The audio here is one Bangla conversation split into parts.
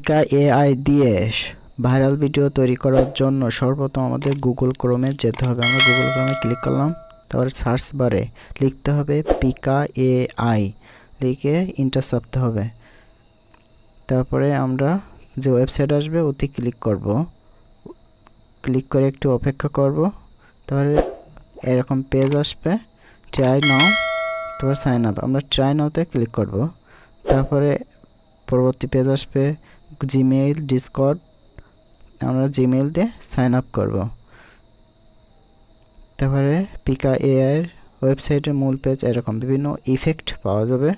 পিকা এআই দিয়ে ভাইরাল ভিডিও তৈরি করার জন্য সর্বপ্রথম আমাদের গুগল ক্রোমে যেতে হবে। আমরা গুগল ক্রোমে ক্লিক করলাম, তারপরে সার্চ বারে লিখতে হবে পিকা এআই, লিখে ইন্টার চাপতে হবে। তারপরে আমরা যে ওয়েবসাইট আসবে ওতে ক্লিক করব, ক্লিক করে একটু অপেক্ষা করব। তারপরে এরকম পেজ আসবে, ট্রাই নাও, তারপর সাইন আপ। আমরা ট্রাই নাওতে ক্লিক করব। তারপরে পরবর্তী পেজ আসবে জিমেইল, ডিসকর্ড। আমরা জিমেইল দিয়ে সাইন আপ করব। তারপরে পিকা এআইয়ের ওয়েবসাইটের মূল পেজ এরকম বিভিন্ন ইফেক্ট পাওয়া যাবে।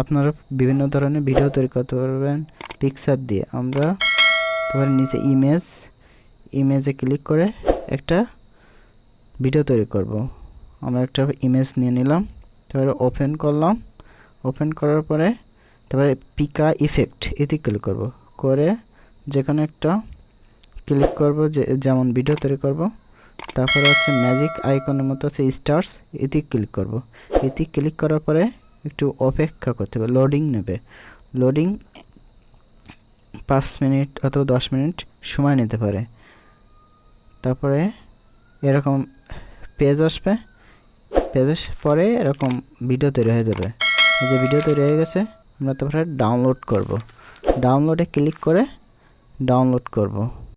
আপনারা বিভিন্ন ধরনের ভিডিও তৈরি করতে পারবেন পিকচার দিয়ে। আমরা তারপরে নিচে ইমেজে ক্লিক করে একটা ভিডিও তৈরি করব। আমরা একটা ইমেজ নিয়ে নিলাম, তারপরে ওপেন করলাম। ওপেন করার পরে তারপরে পিকা ইফেক্ট এতে ক্লিক করব, করে যেখানে একটা ক্লিক করব, যেমন ভিডিও তৈরি করব। তারপরে হচ্ছে ম্যাজিক আইকনের মতো আছে স্টার্স, এতে ক্লিক করব। এতে ক্লিক করার পরে একটু অপেক্ষা করতে হবে, লোডিং নেবে। লোডিং 5 মিনিট অথবা 10 মিনিট সময় নিতে পারে। তারপরে এরকম পেজ আসবে, পেজের পরে এরকম ভিডিও তৈরি হয়ে যাবে। এই যে ভিডিও তৈরি হয়ে গেছে, আমরা তারপরে ডাউনলোড করব। ডাউনলোডে ক্লিক করে ডাউনলোড করব।